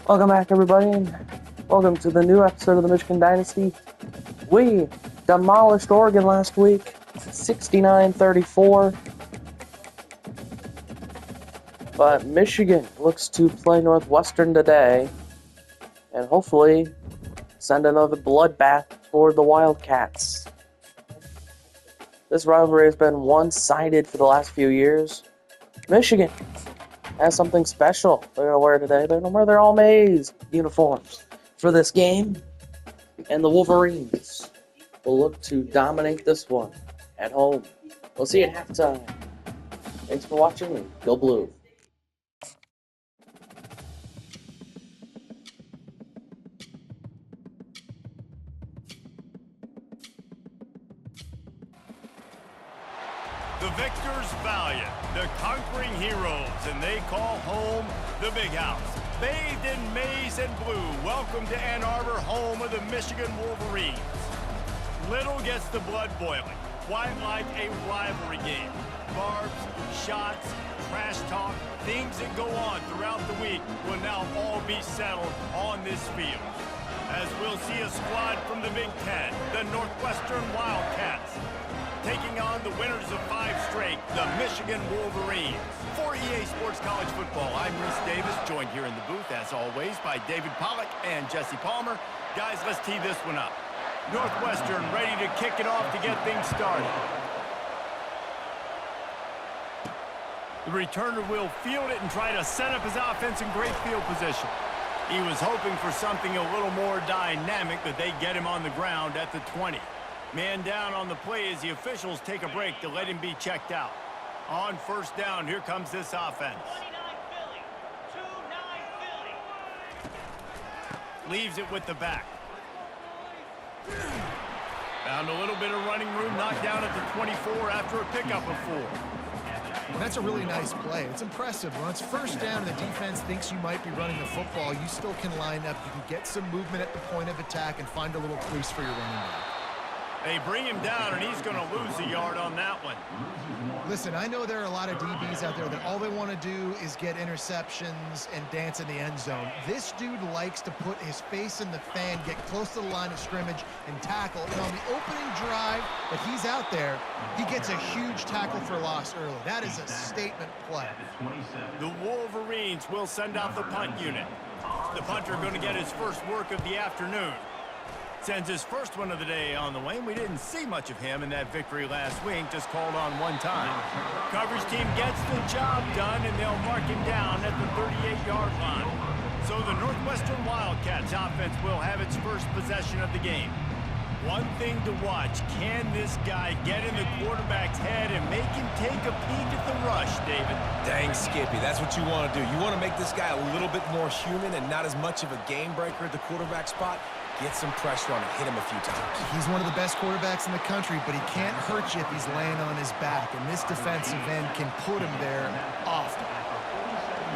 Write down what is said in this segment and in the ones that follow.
Welcome back, everybody, and welcome to the new episode of the Michigan Dynasty. We demolished Oregon last week, 69-34, but Michigan looks to play Northwestern today, and hopefully send another bloodbath for the Wildcats. This rivalry has been one-sided for the last few years. Michigan has something special they're going to wear today. They're going to wear their all-maize uniforms for this game. And the Wolverines will look to dominate this one at home. We'll see you at halftime. Thanks for watching, and go Blue. The victors valiant, the conquering heroes, and they call home the Big House. Bathed in maize and blue, welcome to Ann Arbor, home of the Michigan Wolverines. Little gets the blood boiling, quite like a rivalry game. Barbs, shots, trash talk, things that go on throughout the week will now all be settled on this field. As we'll see a squad from the Big Ten, the Northwestern Wildcats, taking on the winners of 5 straight, the Michigan Wolverines. For EA Sports College Football, I'm Reese Davis, joined here in the booth, as always, by David Pollack and Jesse Palmer. Guys, let's tee this one up. Northwestern ready to kick it off to get things started. The returner will field it and try to set up his offense in great field position. He was hoping for something a little more dynamic, but they get him on the ground at the 20. Man down on the play as the officials take a break to let him be checked out. On first down, here comes this offense. Leaves it with the back. Found a little bit of running room, knocked down at the 24 after a pickup of 4. That's a really nice play. It's impressive. When it's first down and the defense thinks you might be running the football, you still can line up. You can get some movement at the point of attack and find a little crease for your running back. They bring him down, and he's going to lose a yard on that one. Listen, I know there are a lot of DBs out there that all they want to do is get interceptions and dance in the end zone. This dude likes to put his face in the fan, get close to the line of scrimmage, and tackle. And on the opening drive that he's out there, he gets a huge tackle for loss early. That is a statement play. The Wolverines will send out the punt unit. The punter going to get his first work of the afternoon. Sends his first one of the day on the way. We didn't see much of him in that victory last week, just called on one time. Coverage team gets the job done, and they'll mark him down at the 38-yard line. So the Northwestern Wildcats offense will have its first possession of the game. One thing to watch, can this guy get in the quarterback's head and make him take a peek at the rush, David? Dang, Skippy, that's what you want to do. You want to make this guy a little bit more human and not as much of a game breaker at the quarterback spot. Get some pressure on him, hit him a few times. He's one of the best quarterbacks in the country, but he can't hurt you if he's laying on his back, and this defensive end can put him there often.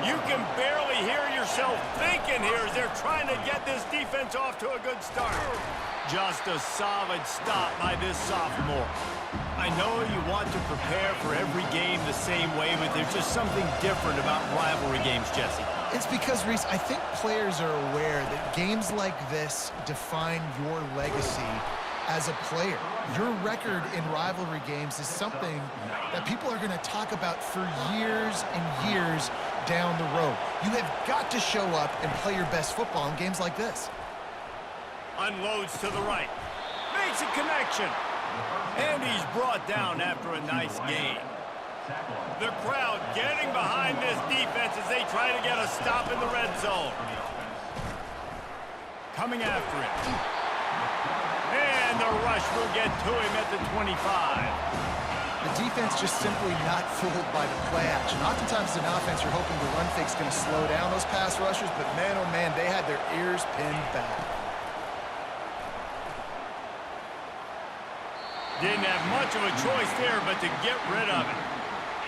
You can barely hear yourself thinking here as they're trying to get this defense off to a good start. Just a solid stop by this sophomore. I know you want to prepare for every game the same way, but there's just something different about rivalry games, Jesse. It's because, Reese, I think players are aware that games like this define your legacy as a player. Your record in rivalry games is something that people are going to talk about for years and years down the road. You have got to show up and play your best football in games like this. Unloads to the right. Makes a connection. And he's brought down after a nice gain. The crowd getting behind this defense as they try to get a stop in the red zone. Coming after him. And the rush will get to him at the 25. The defense just simply not fooled by the play action. Oftentimes in offense, you're hoping the run fake's going to slow down those pass rushers, but man, oh man, they had their ears pinned back. Didn't have much of a choice there, but to get rid of it.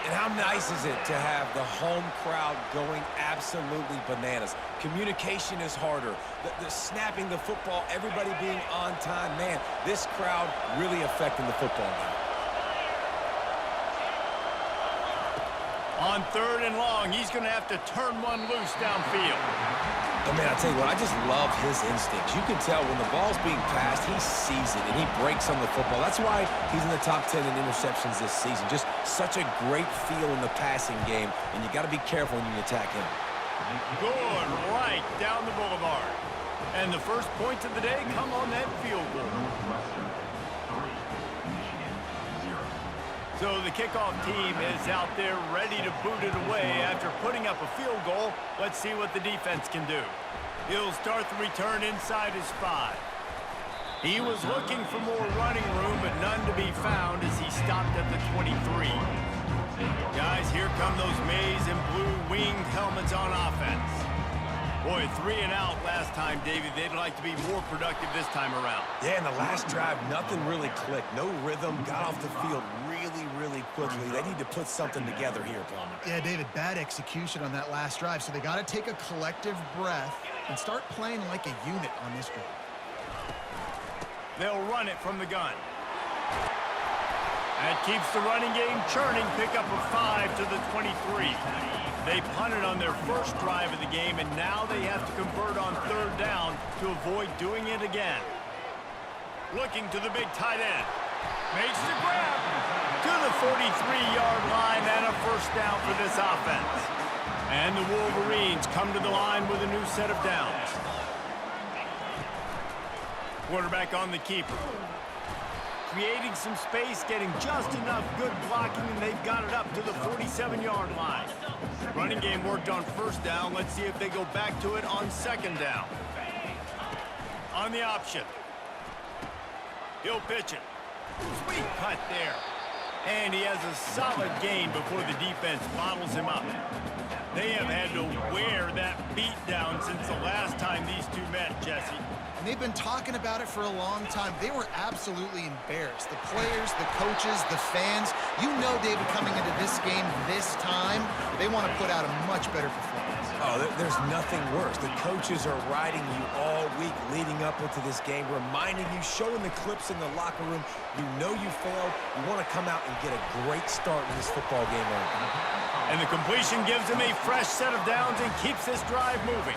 And how nice is it to have the home crowd going absolutely bananas? Communication is harder. The snapping the football, everybody being on time. Man, this crowd really affecting the football game. On 3rd and long, he's going to have to turn one loose downfield. Oh, man, I tell you what, I just love his instincts. You can tell when the ball's being passed, he sees it, and he breaks on the football. That's why he's in the top 10 in interceptions this season. Just such a great feel in the passing game, and you got to be careful when you attack him. Good right down the boulevard. And the first points of the day come on that field goal. So the kickoff team is out there ready to boot it away after putting up a field goal. Let's see what the defense can do. He'll start the return inside his 5. He was looking for more running room, but none to be found as he stopped at the 23. Guys, here come those maize and blue winged helmets on offense. Boy, 3 and out last time, David. They'd like to be more productive this time around. Yeah, in the last drive, nothing really clicked. No rhythm, got off the field really quickly. They need to put something together here, Plummer. Yeah, David, bad execution on that last drive, so they got to take a collective breath and start playing like a unit on this drive. They'll run it from the gun. That keeps the running game churning. Pick up a 5 to the 23. They punted on their first drive of the game, and now they have to convert on 3rd down to avoid doing it again. Looking to the big tight end. Makes the grab to the 43-yard line, and a first down for this offense. And the Wolverines come to the line with a new set of downs. Quarterback on the keeper. Creating some space, getting just enough good blocking, and they've got it up to the 47-yard line. Running game worked on 1st down. Let's see if they go back to it on 2nd down. On the option. He'll pitch it. Sweet cut there. And he has a solid gain before the defense bottles him up. They have had to wear that beat down since the last time these two met, Jesse. And they've been talking about it for a long time. They were absolutely embarrassed. The players, the coaches, the fans. You know, David, coming into this game this time, they want to put out a much better performance. Oh, there's nothing worse. The coaches are riding you all week leading up into this game, reminding you, showing the clips in the locker room. You know you failed. You want to come out and get a great start in this football game early. And the completion gives him a fresh set of downs and keeps this drive moving.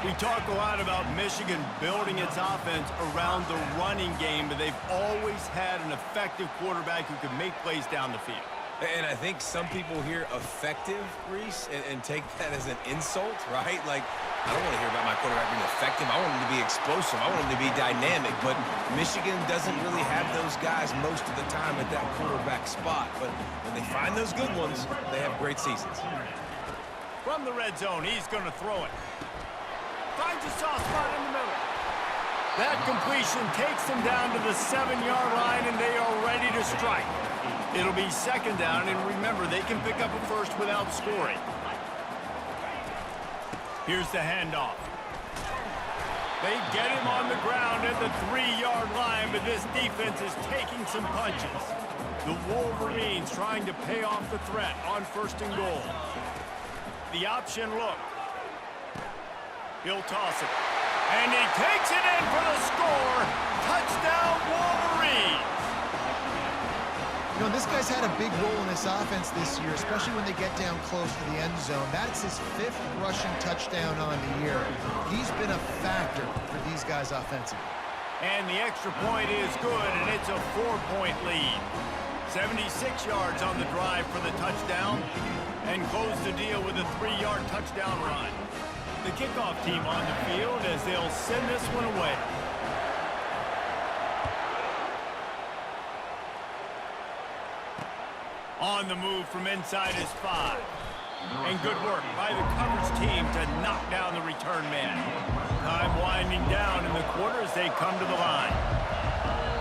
We talk a lot about Michigan building its offense around the running game, but they've always had an effective quarterback who can make plays down the field. And I think some people hear effective, Reese, and take that as an insult, right? Like, I don't want to hear about my quarterback being effective. I want him to be explosive. I want him to be dynamic. But Michigan doesn't really have those guys most of the time at that quarterback spot. But when they find those good ones, they have great seasons. From the red zone, he's going to throw it. Finds a soft spot in the middle. That completion takes them down to the 7-yard line, and they are ready to strike. It'll be 2nd down, and remember, they can pick up a first without scoring. Here's the handoff. They get him on the ground at the 3-yard line, but this defense is taking some punches. The Wolverines trying to pay off the threat on 1st and goal. The option look. He'll toss it. And he takes it in for the score. Touchdown, Wolverines. You know, this guy's had a big role in this offense this year, especially when they get down close to the end zone. That's his 5th rushing touchdown on the year. He's been a factor for these guys offensively. And the extra point is good, and it's a 4-point lead. 76 yards on the drive for the touchdown, and close the deal with a 3-yard touchdown run. The kickoff team on the field as they'll send this one away. On the move from inside his 5. And good work by the coverage team to knock down the return man. Time winding down in the quarter as they come to the line.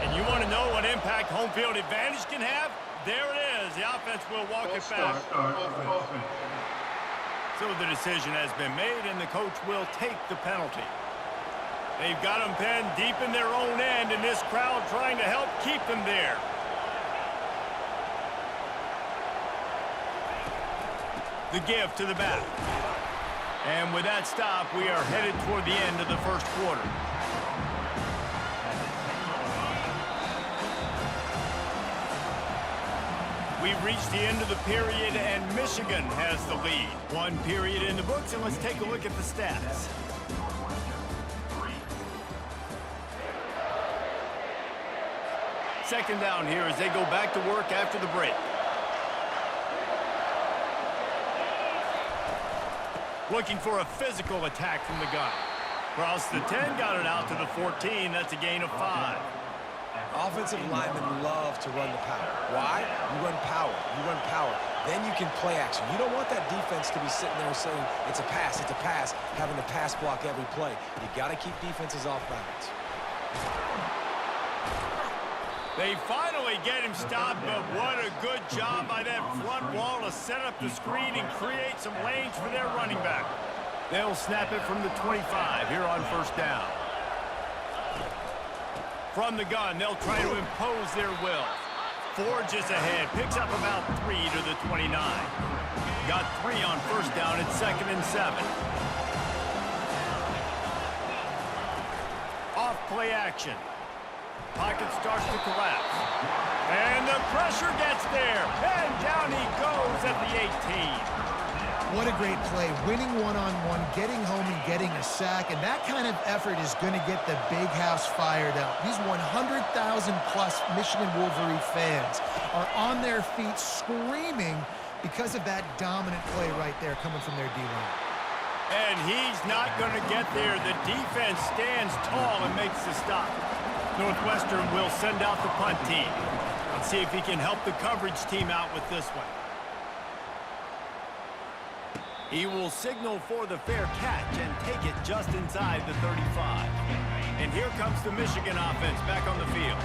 And you want to know what impact home field advantage can have? There it is. The offense will walk it back. So the decision has been made, and the coach will take the penalty. They've got them pinned deep in their own end, and this crowd trying to help keep them there. The give to the back. And with that stop, we are headed toward the end of the 1st quarter. We we've reached the end of the period, and Michigan has the lead. One period in the books, and let's take a look at the stats. Second down here as they go back to work after the break. Looking for a physical attack from the gun. Across the 10, got it out to the 14. That's a gain of 5. Offensive linemen love to run the power. Why? You run power. You run power. Then you can play action. You don't want that defense to be sitting there saying, it's a pass, having to pass block every play. You got to keep defenses off balance. They finally get him stopped, but what a good job by that front wall to set up the screen and create some lanes for their running back. They'll snap it from the 25 here on first down. From the gun, they'll try to impose their will. Forges ahead, picks up about 3 to the 29. Got 3 on first down at 2nd and 7. Off play action. Pocket starts to collapse. And the pressure gets there. And down he goes at the 18. What a great play. Winning one-on-one, getting home and getting a sack. And that kind of effort is going to get the big house fired up. These 100,000-plus Michigan Wolverine fans are on their feet screaming because of that dominant play right there coming from their D-line. And he's not going to get there. The defense stands tall and makes the stop. Northwestern will send out the punt team. Let's see if he can help the coverage team out with this one. He will signal for the fair catch and take it just inside the 35. And here comes the Michigan offense back on the field.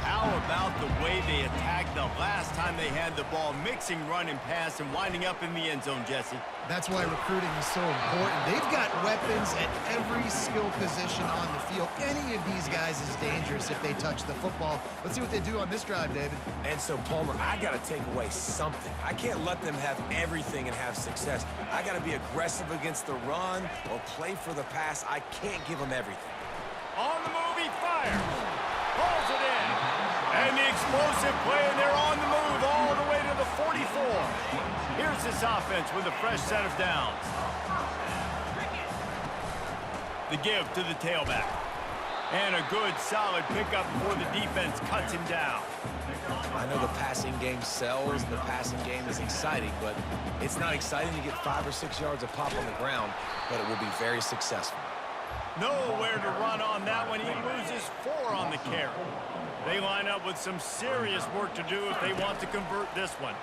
How about the way they attacked the last time they had the ball, mixing run and pass and winding up in the end zone, Jesse? That's why recruiting is so important. They've got weapons at every skill position on the field. Any of these guys is dangerous if they touch the football. Let's see what they do on this drive, David. And so, Palmer, I got to take away something. I can't let them have everything and have success. I got to be aggressive against the run or play for the pass. I can't give them everything. On the move, he fires. Pulls it in. And the explosive play, and they're on the move all the way to the 44. Here's this offense with a fresh set of downs. The give to the tailback. And a good, solid pickup before the defense cuts him down. I know the passing game sells, and the passing game is exciting, but it's not exciting to get 5 or 6 yards of pop on the ground, but it will be very successful. Nowhere to run on that one. He loses 4 on the carry. They line up with some serious work to do if they want to convert this one.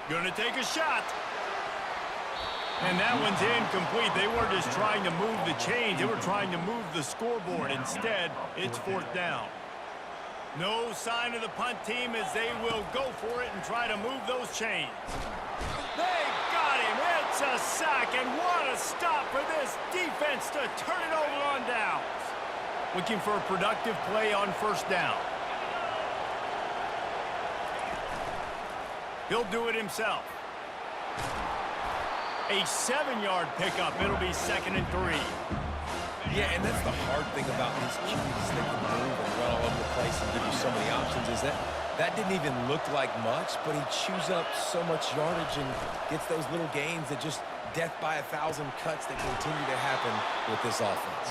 Gonna take a shot. And that one's incomplete. They weren't just trying to move the chains. They were trying to move the scoreboard. Instead, it's 4th down. No sign of the punt team as they will go for it and try to move those chains. They got him. It's a sack, and what a stop for this defense to turn it over on downs. Looking for a productive play on first down. He'll do it himself. A 7-yard pickup. It'll be 2nd and 3. Yeah, and that's the hard thing about these QBs. They can move and run all over the place and give you so many options. Is that didn't even look like much, but he chews up so much yardage and gets those little gains that just death by 1,000 cuts that continue to happen with this offense.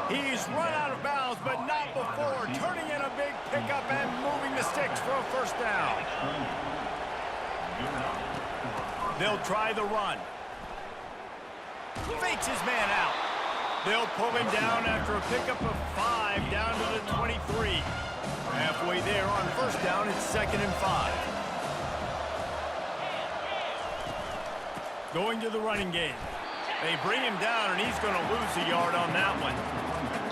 He's run out of bounds, but not before turning in a big pickup and moving the sticks for a first down. They'll try the run. Fakes his man out. They'll pull him down after a pickup of 5 down to the 23. Halfway there on first down, it's 2nd and 5. Going to the running game. They bring him down, and he's going to lose a yard on that one.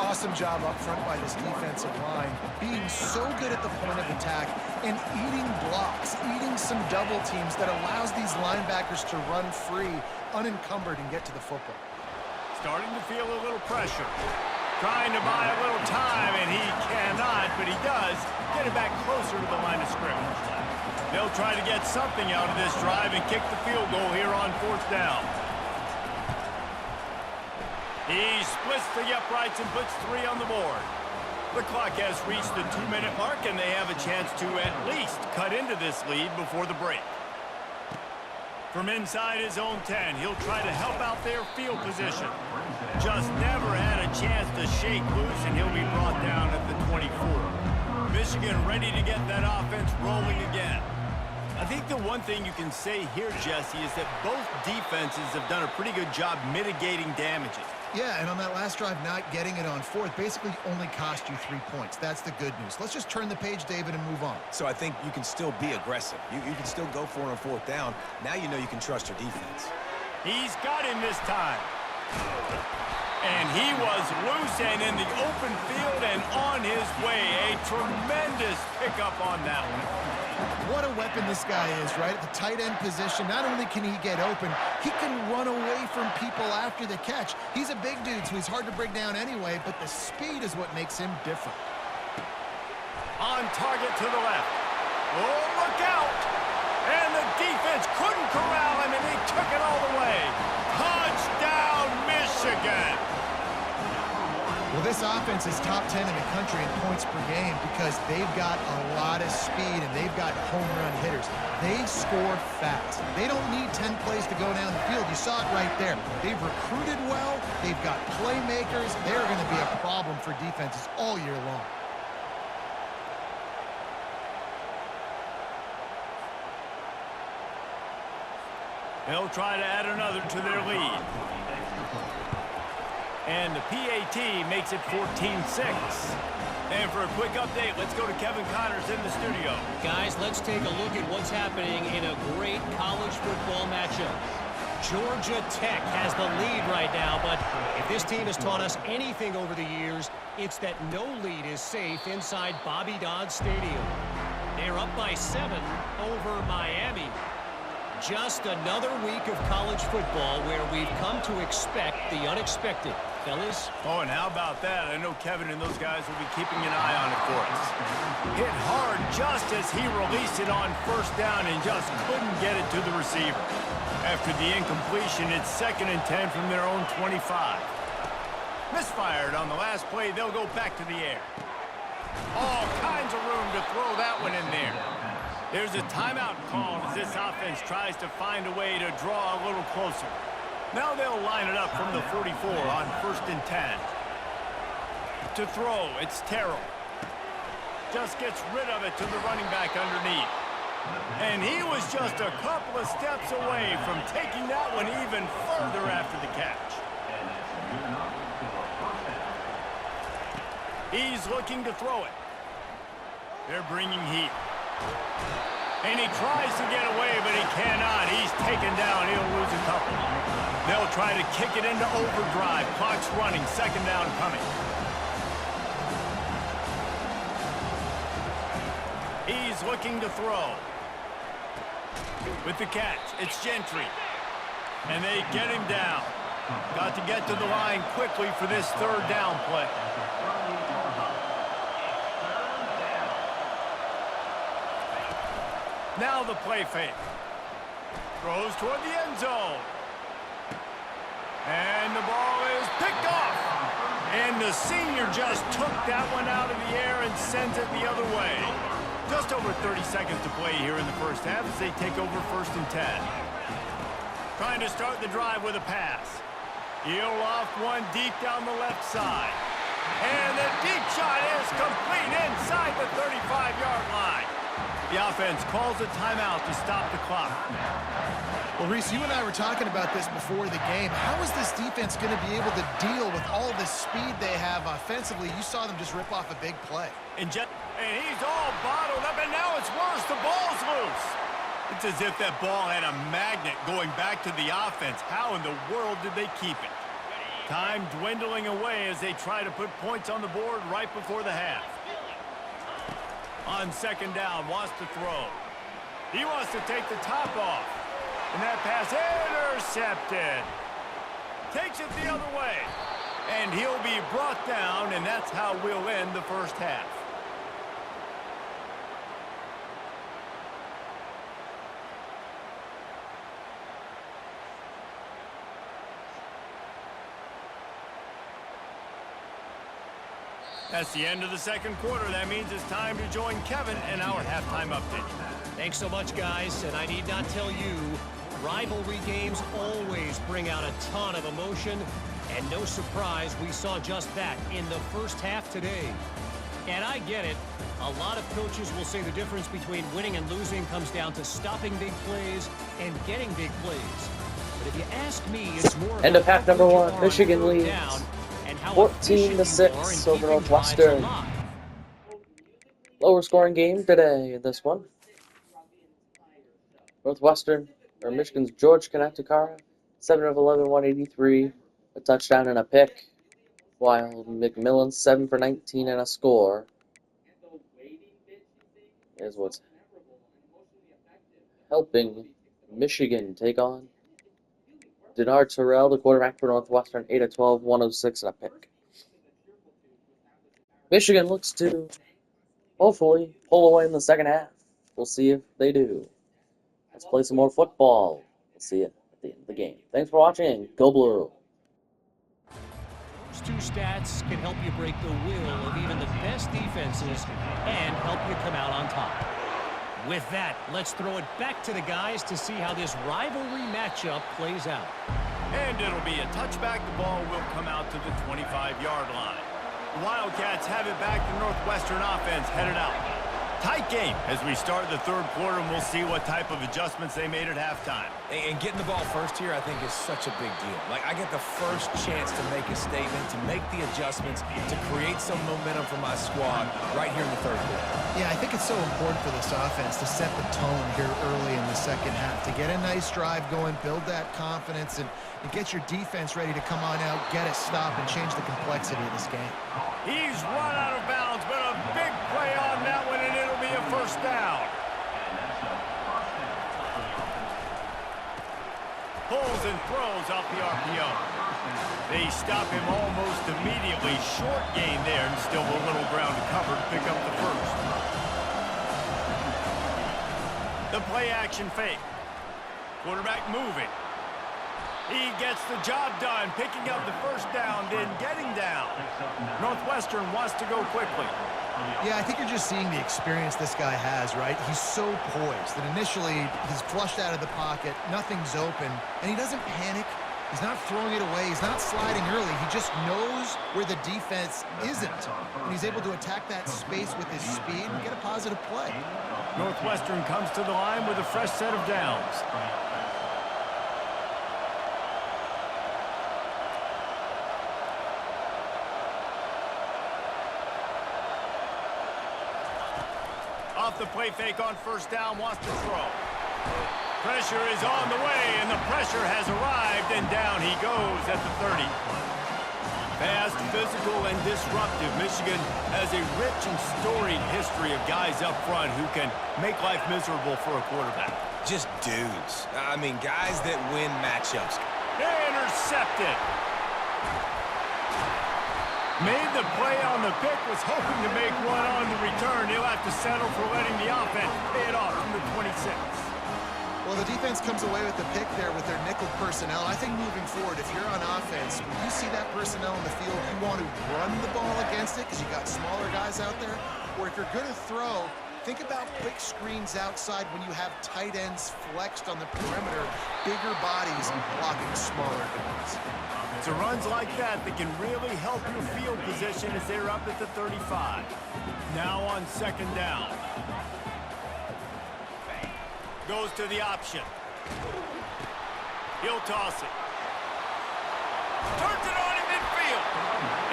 Awesome job up front by this defensive line, being so good at the point of attack and eating blocks, eating some double teams that allows these linebackers to run free, unencumbered, and get to the football. Starting to feel a little pressure. Trying to buy a little time, and he cannot, but he does get it back closer to the line of scrimmage. They'll try to get something out of this drive and kick the field goal here on 4th down. He splits the uprights and puts 3 on the board. The clock has reached the 2-minute mark, and they have a chance to at least cut into this lead before the break. From inside his own 10, he'll try to help out their field position. Just never had a chance to shake loose, and he'll be brought down at the 24. Michigan ready to get that offense rolling again. I think the one thing you can say here, Jesse, is that both defenses have done a pretty good job mitigating damages. Yeah, and on that last drive, not getting it on fourth basically only cost you 3 points. That's the good news. Let's just turn the page, David, and move on. So I think you can still be aggressive. You can still go for it on fourth down. Now you know you can trust your defense. He's got him this time. And he was loose and in the open field and on his way. A tremendous pickup on that one. What a weapon this guy is, right? At the tight end position, not only can he get open, he can run away from people after the catch. He's a big dude, so he's hard to bring down anyway, but the speed is what makes him different. On target to the left. Oh, look out! And the defense couldn't corral him, and he took it all the way. Touchdown, Michigan! Well, this offense is top 10 in the country in points per game because they've got a lot of speed and they've got home run hitters. They score fast. They don't need 10 plays to go down the field. You saw it right there. They've recruited well. They've got playmakers. They're going to be a problem for defenses all year long. They'll try to add another to their lead. And the PAT makes it 14-6. And for a quick update, let's go to Kevin Connors in the studio. Guys, let's take a look at what's happening in a great college football matchup. Georgia Tech has the lead right now, but if this team has taught us anything over the years, it's that no lead is safe inside Bobby Dodd Stadium. They're up by 7 over Miami. Just another week of college football where we've come to expect the unexpected. Fellas? Oh, and how about that? I know Kevin and those guys will be keeping an eye on it for us. Hit hard just as he released it on first down and just couldn't get it to the receiver. After the incompletion, it's 2nd and 10 from their own 25. Misfired on the last play. They'll go back to the air. All kinds of room to throw that one in there. There's a timeout called as this offense tries to find a way to draw a little closer. Now they'll line it up from the 44 on 1st and 10. To throw, it's Terrell. Just gets rid of it to the running back underneath. And he was just a couple of steps away from taking that one even further after the catch. He's looking to throw it. They're bringing heat. And he tries to get away, but he cannot. He's taken down. He'll lose a couple. They'll try to kick it into overdrive. Clock's running. 2nd down coming. He's looking to throw. With the catch, it's Gentry. And they get him down. Got to get to the line quickly for this 3rd down play. Now the play fake. Throws toward the end zone. And the ball is picked off. And the senior just took that one out of the air and sends it the other way. Just over 30 seconds to play here in the first half as they take over 1st and 10. Trying to start the drive with a pass. He'll off one deep down the left side. And the deep shot is complete inside the 35-yard line. The offense calls a timeout to stop the clock. Well, Reese, you and I were talking about this before the game. How is this defense going to be able to deal with all the speed they have offensively? You saw them just rip off a big play. And he's all bottled up, and now it's worse. The ball's loose. It's as if that ball had a magnet going back to the offense. How in the world did they keep it? Time dwindling away as they try to put points on the board right before the half. On 2nd down, wants to throw. He wants to take the top off. And that pass intercepted. Takes it the other way. And he'll be brought down, and that's how we'll end the first half. That's the end of the second quarter. That means it's time to join Kevin in our halftime update. Thanks so much, guys, and I need not tell you, rivalry games always bring out a ton of emotion, and no surprise, we saw just that in the first half today. And I get it. A lot of coaches will say the difference between winning and losing comes down to stopping big plays and getting big plays. But if you ask me, it's more End of half number one. Michigan down leads and how 14-6 over Northwestern. Lower scoring game today in this one. Michigan's George Kanatakara, 7 of 11, 183, a touchdown and a pick, while McMillan 7 for 19 and a score is what's helping Michigan take on Denard Terrell, the quarterback for Northwestern, 8 of 12, 106 and a pick. Michigan looks to hopefully pull away in the second half. We'll see if they do. Let's play some more football. We'll see you at the end of the game. Thanks for watching. Go Blue. Those two stats can help you break the will of even the best defenses and help you come out on top. With that, let's throw it back to the guys to see how this rivalry matchup plays out. And it'll be a touchback. The ball will come out to the 25-yard line. The Wildcats have it back. The Northwestern offense headed out. Tight game as we start the third quarter, and we'll see what type of adjustments they made at halftime. And getting the ball first here, I think, is such a big deal. Like, I get the first chance to make a statement, to make the adjustments, to create some momentum for my squad right here in the third quarter. Yeah, I think it's so important for this offense to set the tone here early in the second half, to get a nice drive going, build that confidence, and get your defense ready to come on out, get a stop, and change the complexity of this game. He's run out of bounds, but a big play on that one, and it'll be a first down. Pulls and throws off the RPO. They stop him almost immediately. Short gain there, and still a little ground to cover to pick up the first. The play action fake. Quarterback moving. He gets the job done, picking up the first down, then getting down. Northwestern wants to go quickly. Yeah, I think you're just seeing the experience this guy has, right? He's so poised that initially he's flushed out of the pocket, nothing's open, and he doesn't panic. He's not throwing it away. He's not sliding early. He just knows where the defense isn't, and he's able to attack that space with his speed and get a positive play. Northwestern comes to the line with a fresh set of downs. Off the play fake on first down, wants to throw. Pressure is on the way, and the pressure has arrived, and down he goes at the 30. Fast, physical, and disruptive. Michigan has a rich and storied history of guys up front who can make life miserable for a quarterback. Just dudes. I mean, guys that win matchups. Intercepted. Made the play on the pick, was hoping to make one on the return. He'll have to settle for letting the offense pay it off from the 26. Well, the defense comes away with the pick there with their nickel personnel. I think moving forward, if you're on offense, when you see that personnel in the field, you want to run the ball against it because you got smaller guys out there. Or if you're going to throw, think about quick screens outside when you have tight ends flexed on the perimeter, bigger bodies blocking smaller guys. It's runs like that can really help your field position as they're up at the 35. Now on second down. Goes to the option. He'll toss it. Turns it on in midfield.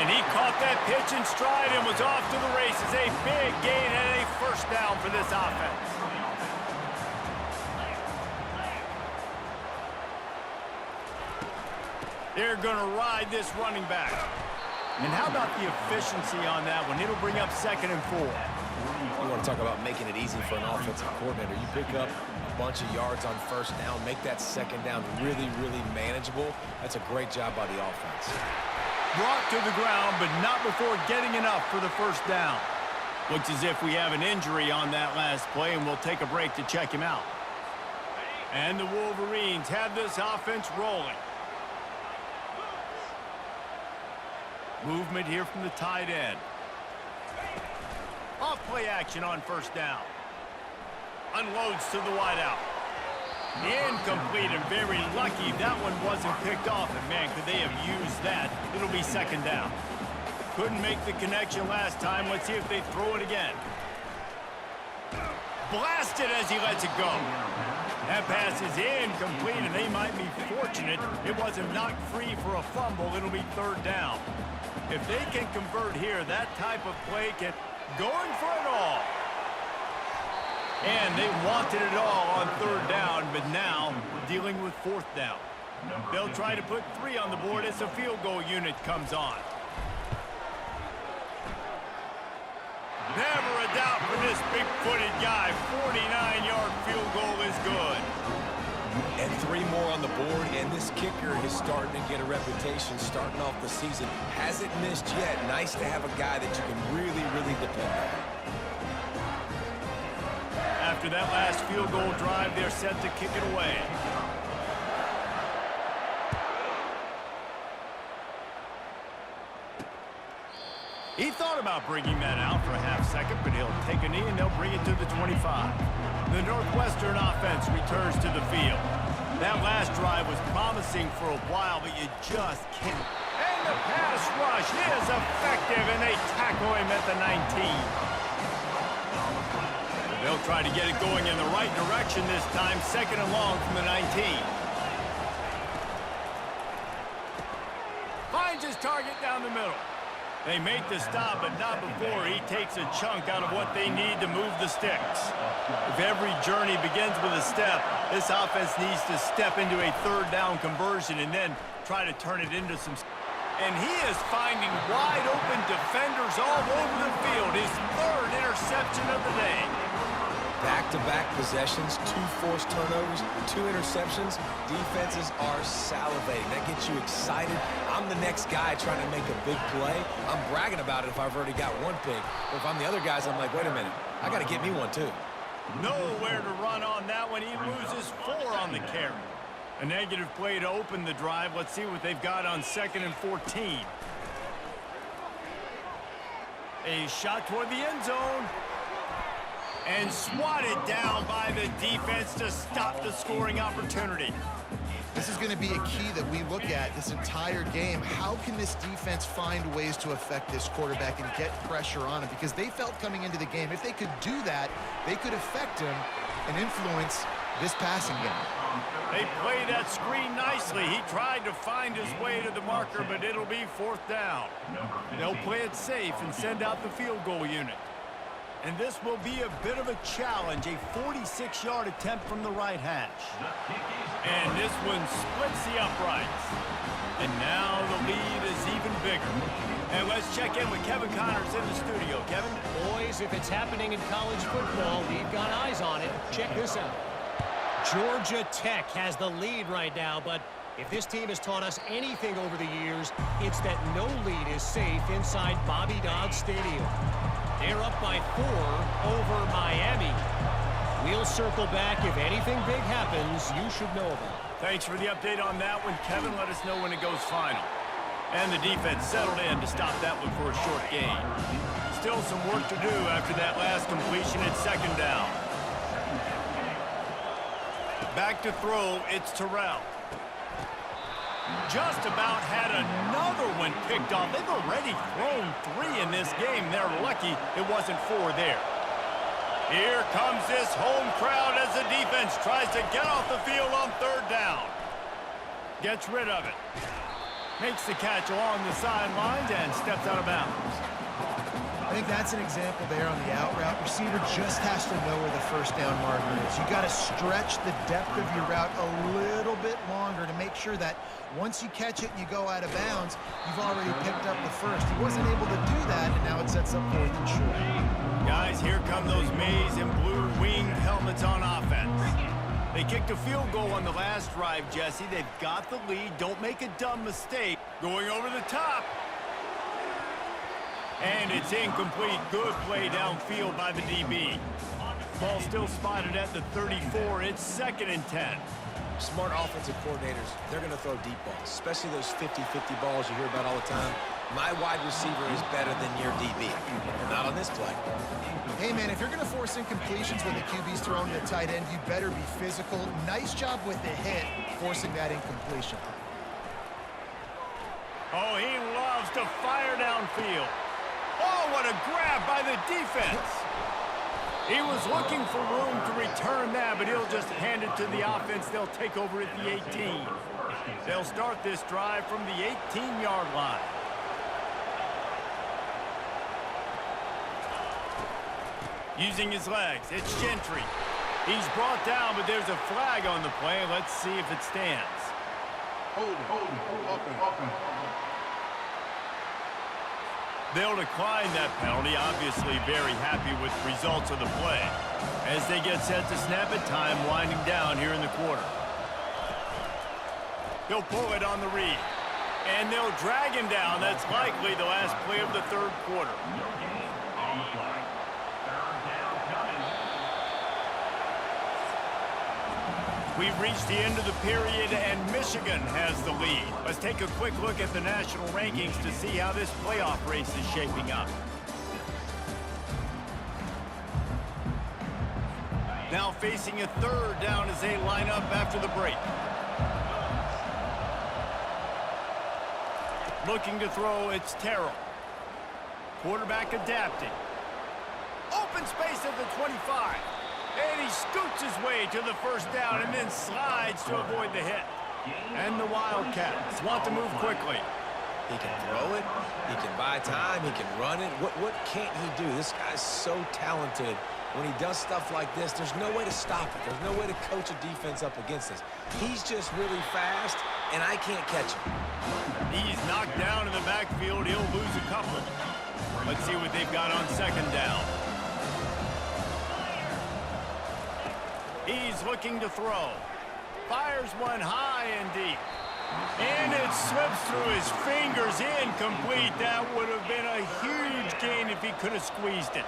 And he caught that pitch in stride and was off to the races. A big gain and a first down for this offense. They're going to ride this running back. And how about the efficiency on that one? It'll bring up 2nd and 4. You want to talk about making it easy for an offensive coordinator. You pick up a bunch of yards on first down, make that second down really, really manageable. That's a great job by the offense. Brought to the ground, but not before getting enough for the first down. Looks as if we have an injury on that last play, and we'll take a break to check him out. And the Wolverines have this offense rolling. Movement here from the tight end. play action on first down. Unloads to the wideout. Incomplete, and very lucky that one wasn't picked off. And man, could they have used that? It'll be second down. Couldn't make the connection last time. Let's see if they throw it again. Blasted as he lets it go. That pass is incomplete, and they might be fortunate it wasn't knocked free for a fumble. It'll be third down. If they can convert here, that type of play can going for it all. And they wanted it all on third down, but now dealing with fourth down. They'll try to put 3 on the board as the field goal unit comes on. Never a doubt for this big-footed guy. 49-yard field goal is good. And 3 more on the board, and this kicker is starting to get a reputation starting off the season. Hasn't missed yet. Nice to have a guy that you can really, really depend on. After that last field goal drive, they're set to kick it away. He thought about bringing that out for a half second, but he'll take a knee and they'll bring it to the 25. The Northwestern offense returns to the field. That last drive was promising for a while, but you just can't. And the pass rush is effective, and they tackle him at the 19. They'll try to get it going in the right direction this time, second and long from the 19. Finds his target down the middle. They make the stop, but not before he takes a chunk out of what they need to move the sticks. If every journey begins with a step, this offense needs to step into a third down conversion and then try to turn it into some... And he is finding wide open defenders all over the field. His 3rd interception of the day. Back-to-back possessions, 2 forced turnovers, 2 interceptions. Defenses are salivating. That gets you excited. I'm the next guy trying to make a big play. I'm bragging about it if I've already got 1 pick. But if I'm the other guys, I'm like, wait a minute. I got to get me 1 too. Nowhere to run on that one. He loses 4 on the carry. A negative play to open the drive. Let's see what they've got on 2nd and 14. A shot toward the end zone. And swatted down by the defense to stop the scoring opportunity. This is going to be a key that we look at this entire game. How can this defense find ways to affect this quarterback and get pressure on him? Because they felt coming into the game, if they could do that, they could affect him and influence this passing game. They played that screen nicely. He tried to find his way to the marker, but it'll be 4th down. They'll play it safe and send out the field goal unit. And this will be a bit of a challenge, a 46-yard attempt from the right hash. And this one splits the uprights. And now the lead is even bigger. And let's check in with Kevin Connors in the studio. Kevin? Boys, if it's happening in college football, we've got eyes on it. Check this out. Georgia Tech has the lead right now, but if this team has taught us anything over the years, it's that no lead is safe inside Bobby Dodd Stadium. They're up by 4 over Miami. We'll circle back. If anything big happens, you should know about it. Thanks for the update on that one, Kevin. Let us know when it goes final. And the defense settled in to stop that one for a short gain. Still some work to do after that last completion at 2nd down. Back to throw, it's Terrell. Just about had another one picked off. They've already thrown 3 in this game. They're lucky it wasn't 4 there. Here comes this home crowd as the defense tries to get off the field on 3rd down. Gets rid of it. Makes the catch along the sidelines and steps out of bounds. I think that's an example there on the out route. Receiver just has to know where the 1st down marker is. You got to stretch the depth of your route a little bit longer to make sure that once you catch it and you go out of bounds, you've already picked up the 1st. He wasn't able to do that, and now it sets up 4th and short. Guys, here come those maize and blue winged helmets on offense. They kicked a field goal on the last drive, Jesse. They've got the lead. Don't make a dumb mistake. Going over the top. And it's incomplete. Good play downfield by the DB. Ball still spotted at the 34. It's 2nd and 10. Smart offensive coordinators, they're going to throw deep balls, especially those 50-50 balls you hear about all the time. My wide receiver is better than your DB. Well, not on this play. Hey, man, if you're going to force incompletions when the QB's throwing to the tight end, you better be physical. Nice job with the hit, forcing that incompletion. Oh, he loves to fire downfield. Oh, what a grab by the defense. He was looking for room to return that, but he'll just hand it to the offense. They'll take over at the 18. They'll start this drive from the 18-yard line. Using his legs, it's Gentry. He's brought down, but there's a flag on the play. Let's see if it stands. Hold it. They'll decline that penalty, obviously very happy with the results of the play. As they get set to snap it, time winding down here in the quarter. He'll pull it on the read. And they'll drag him down. That's likely the last play of the third quarter. We've reached the end of the period, and Michigan has the lead. Let's take a quick look at the national rankings to see how this playoff race is shaping up. Now facing a third down as they line up after the break. Looking to throw, it's Terrell. Quarterback adapting. Open space at the 25. And he scoots his way to the first down and then slides to avoid the hit. And the Wildcats want to move quickly. He can throw it. He can buy time. He can run it. What can't he do? This guy's so talented. When he does stuff like this, there's no way to stop it. There's no way to coach a defense up against us. He's just really fast, and I can't catch him. He's knocked down in the backfield. He'll lose a couple. Let's see what they've got on second down. He's looking to throw. Fires one high and deep. And it slips through his fingers, incomplete. That would have been a huge gain if he could have squeezed it.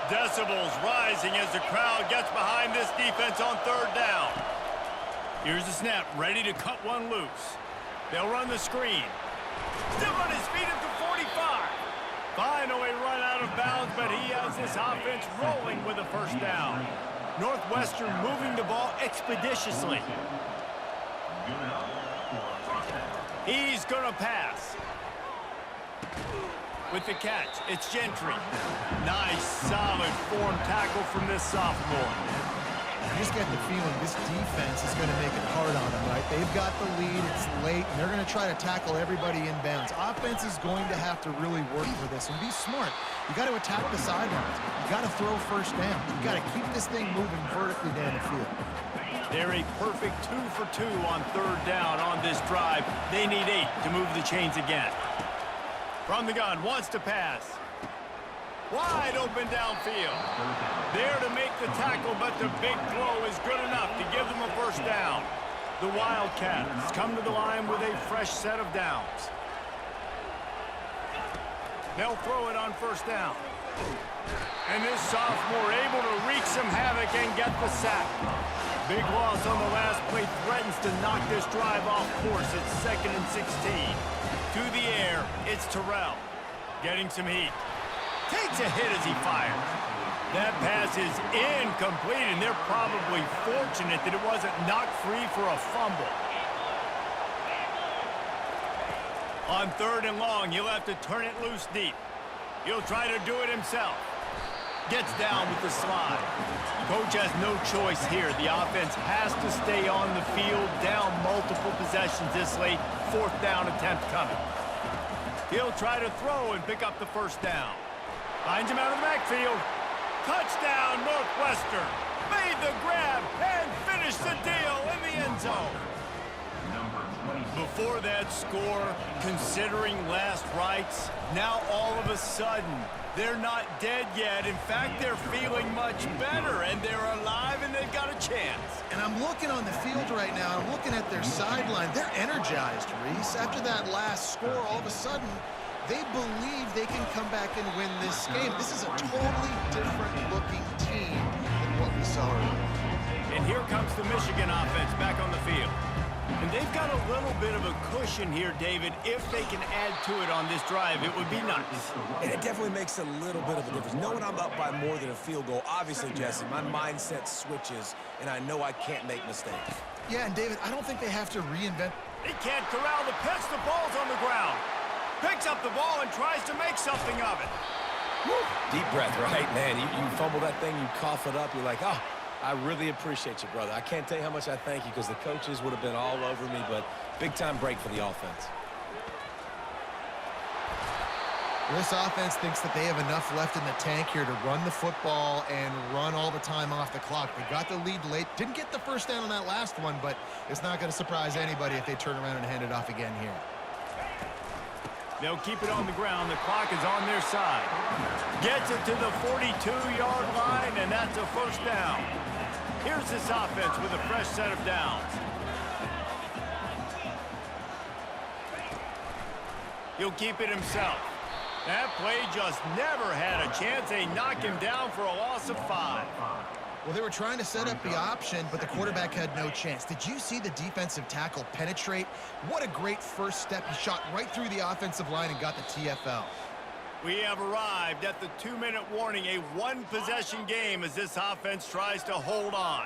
Decibels rising as the crowd gets behind this defense on third down. Here's the snap, ready to cut one loose. They'll run the screen. Still on his feet at the 45. Finally run out of bounds, but he has this offense rolling with a first down. Northwestern moving the ball expeditiously. He's going to pass. With the catch, it's Gentry. Nice, solid form tackle from this sophomore. You just get the feeling this defense is going to make it hard on them, right? They've got the lead, it's late, and they're going to try to tackle everybody in bounds. Offense is going to have to really work for this and be smart. You got to attack the sidelines. You got to throw first down. You got to keep this thing moving vertically down the field. They're a perfect 2 for 2 on third down on this drive. They need 8 to move the chains again. From the gun, wants to pass. Wide open downfield. There to make the tackle, but the big throw is good enough to give them a first down. The Wildcats come to the line with a fresh set of downs. They'll throw it on first down. And this sophomore able to wreak some havoc and get the sack. Big loss on the last play threatens to knock this drive off course. It's 2nd and 16. To the air, it's Terrell. Getting some heat. Takes a hit as he fires. That pass is incomplete, and they're probably fortunate that it wasn't knocked free for a fumble. On third and long, he'll have to turn it loose deep. He'll try to do it himself. Gets down with the slide. Coach has no choice here. The offense has to stay on the field, down multiple possessions this late. 4th down attempt coming. He'll try to throw and pick up the first down. Finds him out of the backfield. Touchdown, Northwestern. Made the grab and finished the deal in the end zone. Before that score, considering last rites, now all of a sudden, they're not dead yet. In fact, they're feeling much better, and they're alive, and they've got a chance. And I'm looking on the field right now. I'm looking at their sideline. They're energized, Reese. After that last score, all of a sudden, they believe they can come back and win this game. This is a totally different-looking team than what we saw earlier. And here comes the Michigan offense back on the field. And they've got a little bit of a cushion here, David. If they can add to it on this drive, it would be nice. And it definitely makes a little bit of a difference. Knowing I'm up by more than a field goal, obviously, Jesse, my mindset switches, and I know I can't make mistakes. Yeah, and David, I don't think they have to reinvent. He can't corral the pitch. The ball's on the ground. Picks up the ball and tries to make something of it. Woo. Deep breath, right, man? You fumble that thing, you cough it up, you're like, oh, I really appreciate you, brother. I can't tell you how much I thank you because the coaches would have been all over me, but big-time break for the offense. This offense thinks that they have enough left in the tank here to run the football and run all the time off the clock. They got the lead late. Didn't get the first down on that last one, but it's not going to surprise anybody if they turn around and hand it off again here. They'll keep it on the ground. The clock is on their side. Gets it to the 42-yard line, and that's a first down. Here's this offense with a fresh set of downs. He'll keep it himself. That play just never had a chance. They knock him down for a loss of 5. Well, they were trying to set up the option, but the quarterback had no chance. Did you see the defensive tackle penetrate? What a great first step. He shot right through the offensive line and got the TFL. We have arrived at the 2-minute warning, a one-possession game as this offense tries to hold on.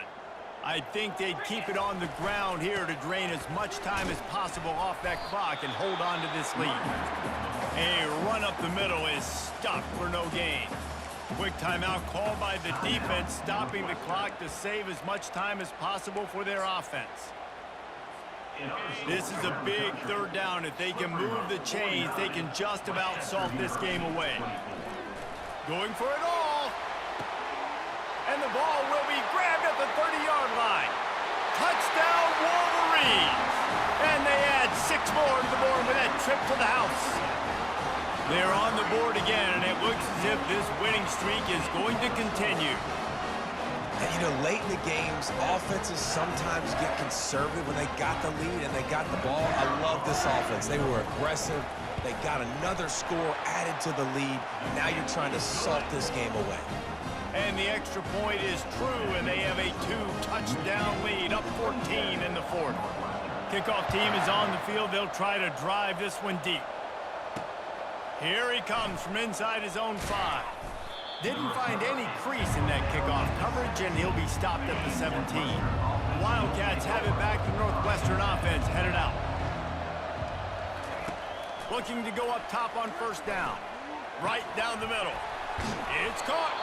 I think they'd keep it on the ground here to drain as much time as possible off that clock and hold on to this lead. A run up the middle is stopped for no gain. Quick timeout called by the defense, stopping the clock to save as much time as possible for their offense. This is a big third down. If they can move the chains, they can just about salt this game away. Going for it all. And the ball will be grabbed at the 30-yard line. Touchdown, Wolverines! And they add 6 more to the board with that trip to the house. They're on the board again, and it looks as if this winning streak is going to continue. And, you know, late in the games, offenses sometimes get conservative when they got the lead and they got the ball. I love this offense. They were aggressive. They got another score added to the lead. Now you're trying to salt this game away. And the extra point is true, and they have a 2-touchdown lead, up 14 in the 4th. Kickoff team is on the field. They'll try to drive this one deep. Here he comes from inside his own 5. Didn't find any crease in that kickoff coverage, and he'll be stopped at the 17. Wildcats have it back. The Northwestern offense headed out. Looking to go up top on first down. Right down the middle. It's caught.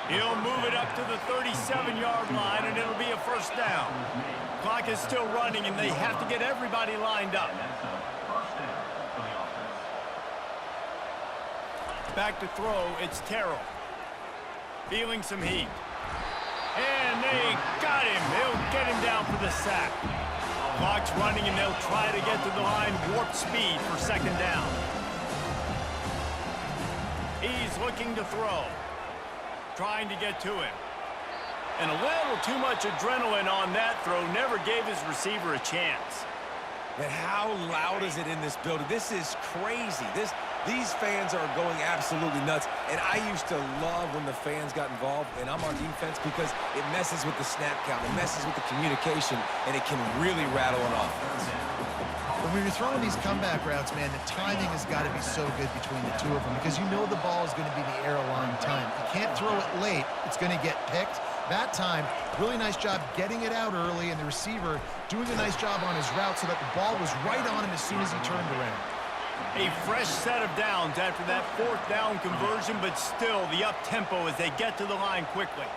He'll move it up to the 37-yard line, and it'll be a first down. Clock is still running, and they have to get everybody lined up. Back to throw, it's Terrell. Feeling some heat. And they got him. They'll get him down for the sack. Clock's running, and they'll try to get to the line warp speed for second down. He's looking to throw. Trying to get to him. And a little too much adrenaline on that throw. Never gave his receiver a chance. But how loud is it in this building? This is crazy. These fans are going absolutely nuts. And I used to love when the fans got involved, and I'm on defense, because it messes with the snap count. It messes with the communication, and it can really rattle an offense. When you're throwing these comeback routes, man, the timing has got to be so good between the two of them, because you know the ball is going to be in the air a long time. You can't throw it late. It's going to get picked. That time, really nice job getting it out early, and the receiver doing a nice job on his route so that the ball was right on him as soon as he turned around. A fresh set of downs after that 4th down conversion, but still the up-tempo as they get to the line quickly.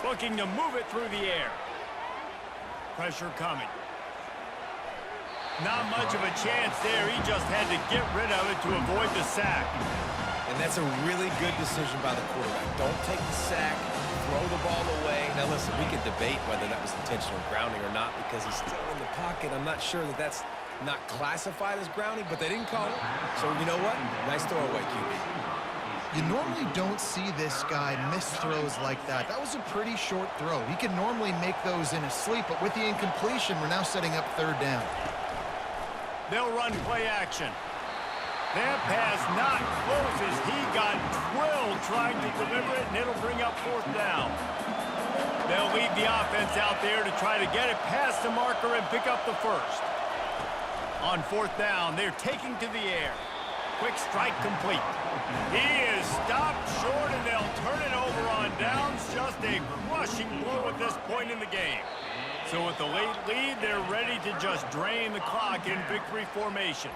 Looking to move it through the air. Pressure coming. Not much of a chance there. He just had to get rid of it to avoid the sack. And that's a really good decision by the quarterback. Don't take the sack, throw the ball away. Now listen, we can debate whether that was intentional grounding or not, because he's still in the pocket. I'm not sure that that's not classified as grounding, but they didn't call it. So you know what? Nice throwaway, QB. You normally don't see this guy miss throws like that. That was a pretty short throw. He can normally make those in his sleep, but with the incompletion, we're now setting up 3rd down. They'll run play action. That pass not close as he got drilled trying to deliver it, and it'll bring up 4th down. They'll lead the offense out there to try to get it past the marker and pick up the first. On 4th down, they're taking to the air. Quick strike complete. He is stopped short, and they'll turn it over on downs. Just a crushing blow at this point in the game. So with the late lead, they're ready to just drain the clock in victory formation.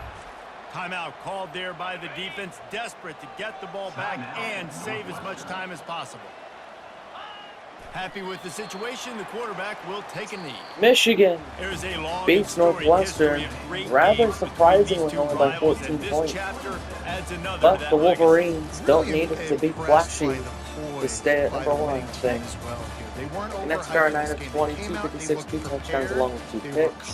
Timeout called there by the defense, desperate to get the ball back and save as much time as possible. Happy with the situation, the quarterback will take a knee. Michigan There's a long beats Northwestern, rather surprisingly only by 14 points. But the Wolverines don't need it to be flashy to stay at number 1, I think. The next start 9 of 22, 56, 2 touchdowns along with 2 picks.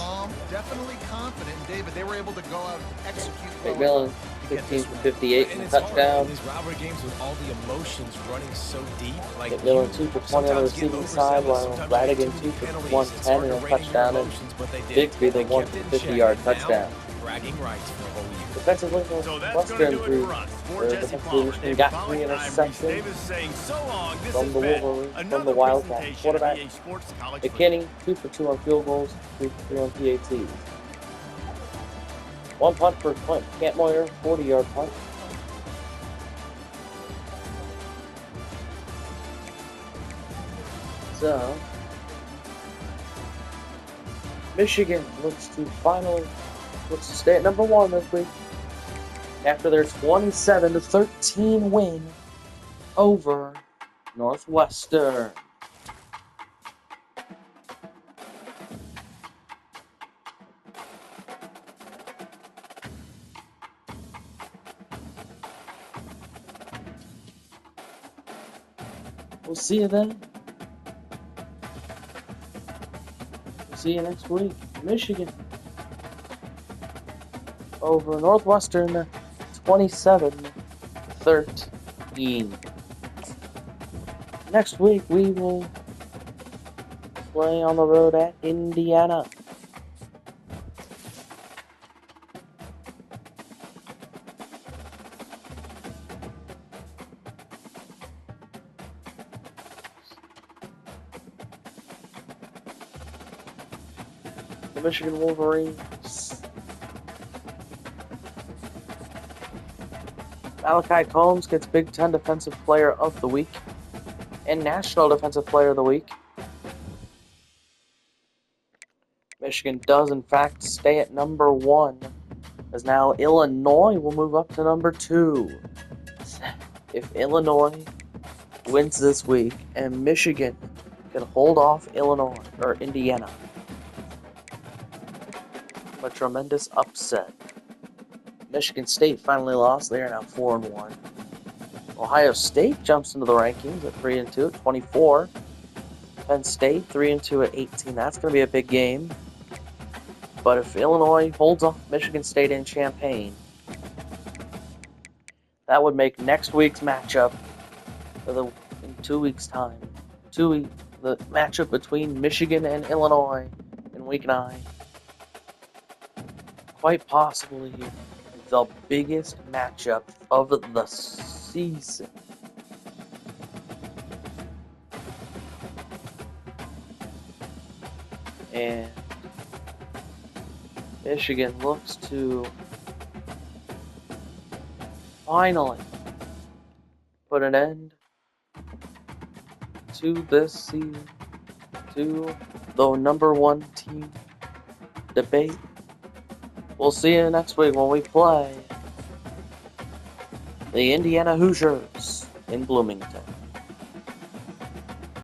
Definitely confident, David. They were able to go out and execute. McMillan, 15 for 58 and a touchdown. These rivalry games with all the emotions running so deep. Like McMillan 2 for 20 on the receiving side, while Radigan 2 for 110 and a touchdown, and Bigsby the 1 for 50-yard touchdown. bragging rights for a whole year. Defensively, Northwestern threw Michigan got 3 interceptions from the Wildcat quarterback. McKinney 2 for 2 on field goals, 3 for 3 on PATs. 1 punt for Clint Cantmoyer, 40-yard punt. So, Michigan looks to stay at number 1 this week after their 27-13 win over Northwestern. We'll see you then. We'll see you next week. Michigan over Northwestern 27-13. Next week we will play on the road at Indiana. The Michigan Wolverines. Malachi Combs gets Big Ten Defensive Player of the Week and National Defensive Player of the Week. Michigan does, in fact, stay at number 1, as now Illinois will move up to number 2. If Illinois wins this week and Michigan can hold off Indiana, a tremendous upset. Michigan State finally lost. They are now 4-1. Ohio State jumps into the rankings at 3-2 at 24. Penn State 3-2 at 18. That's going to be a big game. But if Illinois holds off Michigan State in Champaign, that would make next week's matchup in 2 weeks' time. The matchup between Michigan and Illinois in Week 9. Quite possibly the biggest matchup of the season. And Michigan looks to finally put an end to this season, to the number 1 team debate. We'll see you next week when we play the Indiana Hoosiers in Bloomington.